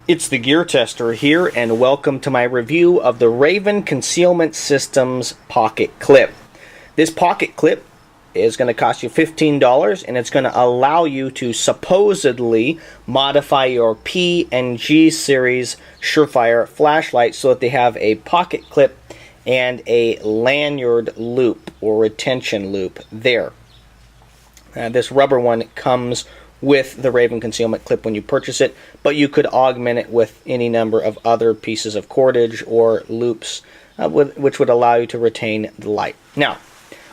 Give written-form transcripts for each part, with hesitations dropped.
It's the Gear Tester here, and welcome to my review of the Raven Concealment Systems Pocket Clip. This pocket clip is going to cost you $15, and it's going to allow you to supposedly modify your P and G series SureFire flashlights so that they have a pocket clip and a lanyard loop or retention loop there. This rubber one comes with the Raven Concealment clip when you purchase it, but you could augment it with any number of other pieces of cordage or loops which would allow you to retain the light. Now,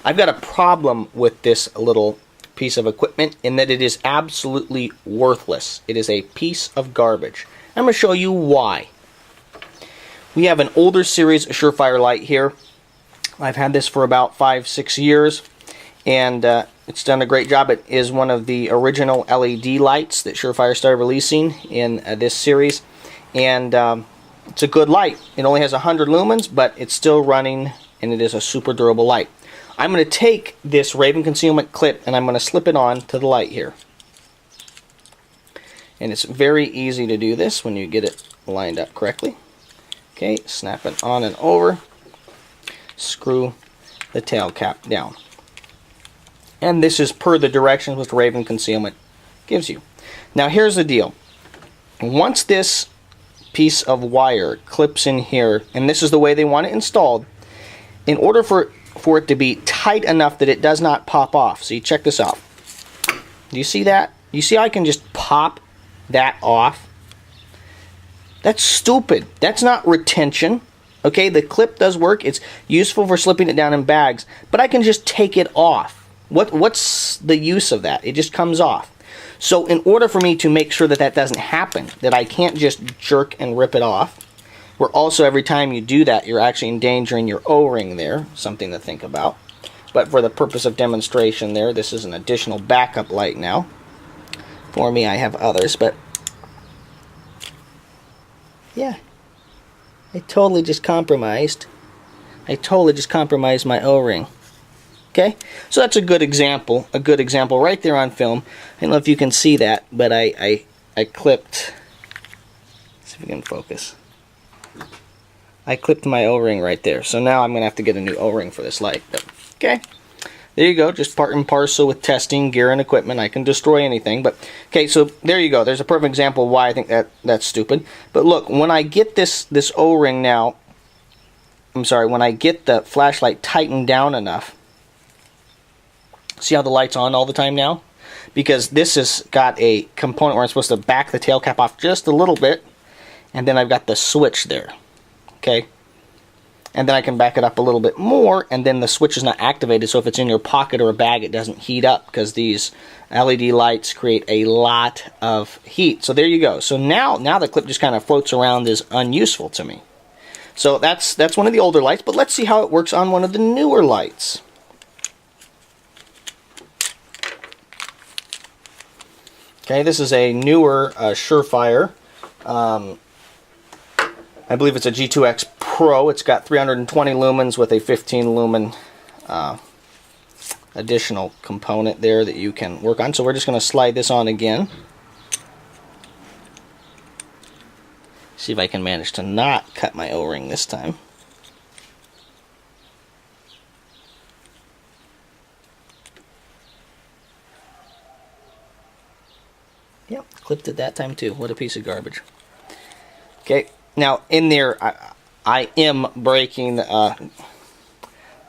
I've got a problem with this little piece of equipment in that it is absolutely worthless. It is a piece of garbage. I'm going to show you why. We have an older series SureFire light here. I've had this for about 5-6 years, and it's done a great job. It is one of the original LED lights that SureFire started releasing in this series, and it's a good light. It only has 100 lumens, but it's still running, and it is a super durable light. I'm going to take this Raven Concealment clip and I'm going to slip it on to the light here. And it's very easy to do this when you get it lined up correctly. Okay, snap it on and over. Screw the tail cap down. And this is per the directions which Raven Concealment gives you. Now here's the deal. Once this piece of wire clips in here, and this is the way they want it installed, in order for it to be tight enough that it does not pop off. See, check this out. Do you see that? You see how I can just pop that off? That's stupid. That's not retention. Okay, the clip does work. It's useful for slipping it down in bags, but I can just take it off. What's the use of that? It just comes off. So in order for me to make sure that that doesn't happen, that I can't just jerk and rip it off, where also every time you do that you're actually endangering your O-ring there, something to think about. But for the purpose of demonstration there, this is an additional backup light now. For me, I have others, but yeah, I totally just compromised my O-ring. Okay, so that's a good example right there on film. I don't know if you can see that, but I clipped, let's see if we can focus. I clipped my O-ring right there, so now I'm going to have to get a new O-ring for this light. But, okay, there you go, just part and parcel with testing gear and equipment. I can destroy anything, but okay, so there you go. There's a perfect example of why I think that's stupid. But look, when I get this O-ring now, when I get the flashlight tightened down enough, see how the light's on all the time now? Because this has got a component where I'm supposed to back the tail cap off just a little bit, and then I've got the switch there. Okay, and then I can back it up a little bit more, and then the switch is not activated, so if it's in your pocket or a bag it doesn't heat up, because these LED lights create a lot of heat. So there you go. So now the clip just kind of floats around, is unuseful to me. So that's one of the older lights, but let's see how it works on one of the newer lights. Okay, this is a newer SureFire. I believe it's a G2X Pro. It's got 320 lumens with a 15 lumen additional component there that you can work on. So we're just going to slide this on again. See if I can manage to not cut my O-ring this time. Yep, clipped it that time too. What a piece of garbage. Okay. Now, in there, I am breaking the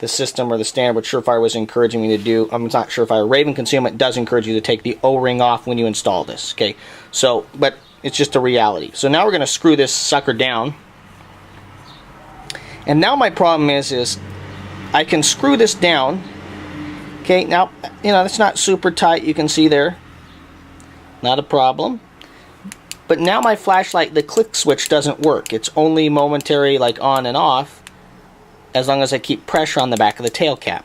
system or the standard which SureFire was encouraging me to do. It's not SureFire. Raven Concealment does encourage you to take the O-ring off when you install this. Okay, so, but it's just a reality. So now we're going to screw this sucker down. And now my problem is I can screw this down. Okay, now, you know, it's not super tight. You can see there. Not a problem. But now my flashlight, the click switch doesn't work. It's only momentary, like on and off, as long as I keep pressure on the back of the tail cap.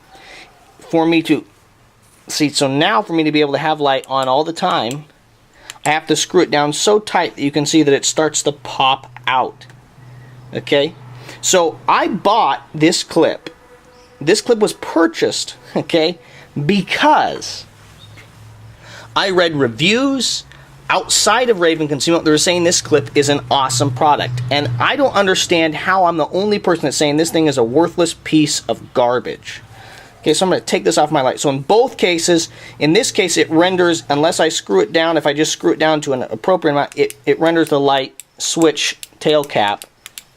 For me to see, so now for me to be able to have light on all the time, I have to screw it down so tight that you can see that it starts to pop out. Okay? So I bought this clip. This clip was purchased, okay, because I read reviews, outside of Raven Concealment, they're saying this clip is an awesome product. And I don't understand how I'm the only person that's saying this thing is a worthless piece of garbage. Okay, so I'm going to take this off my light. So in both cases, in this case it renders, unless I screw it down, if I just screw it down to an appropriate amount, it renders the light switch tail cap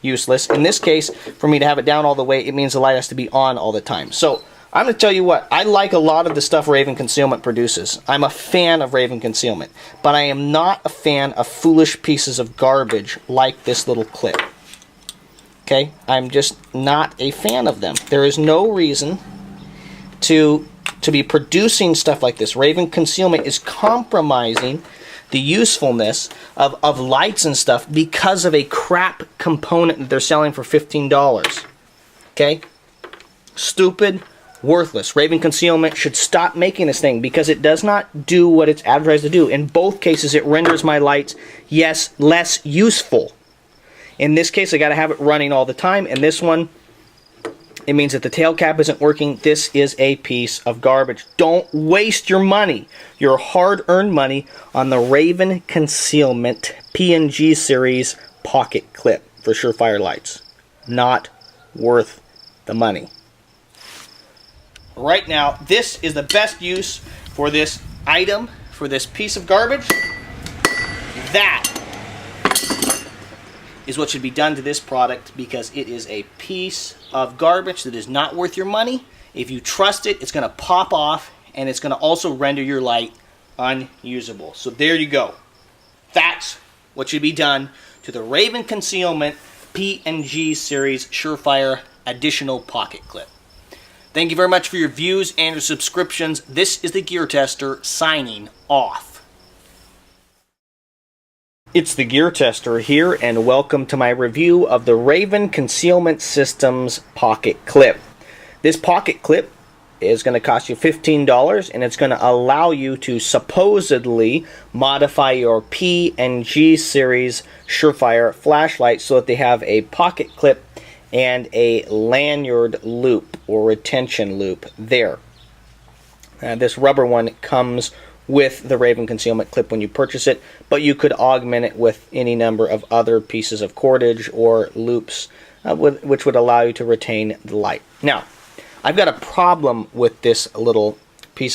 useless. In this case, for me to have it down all the way, it means the light has to be on all the time. So I'm going to tell you what, I like a lot of the stuff Raven Concealment produces. I'm a fan of Raven Concealment, but I am not a fan of foolish pieces of garbage like this little clip. Okay, I'm just not a fan of them. There is no reason to be producing stuff like this. Raven Concealment is compromising the usefulness of lights and stuff because of a crap component that they're selling for $15. Okay? Stupid, worthless. Raven Concealment should stop making this thing because it does not do what it's advertised to do. In both cases, it renders my lights, yes, less useful. In this case, I got to have it running all the time. And this one, it means that the tail cap isn't working. This is a piece of garbage. Don't waste your money, your hard-earned money, on the Raven Concealment P&G series pocket clip for SureFire lights. Not worth the money. Right now, this is the best use for this item, for this piece of garbage. That is what should be done to this product, because it is a piece of garbage that is not worth your money. If you trust it, it's going to pop off, and it's going to also render your light unusable. So there you go. That's what should be done to the Raven Concealment P&G series SureFire additional pocket clip. Thank you very much for your views and your subscriptions. This is the Gear Tester signing off. It's the Gear Tester here, and welcome to my review of the Raven Concealment Systems pocket clip. This pocket clip is going to cost you $15, and it's going to allow you to supposedly modify your P&G series SureFire flashlight so that they have a pocket clip and a lanyard loop or retention loop there. This rubber one comes with the Raven Concealment clip when you purchase it, but you could augment it with any number of other pieces of cordage or loops which would allow you to retain the light. Now, I've got a problem with this little piece of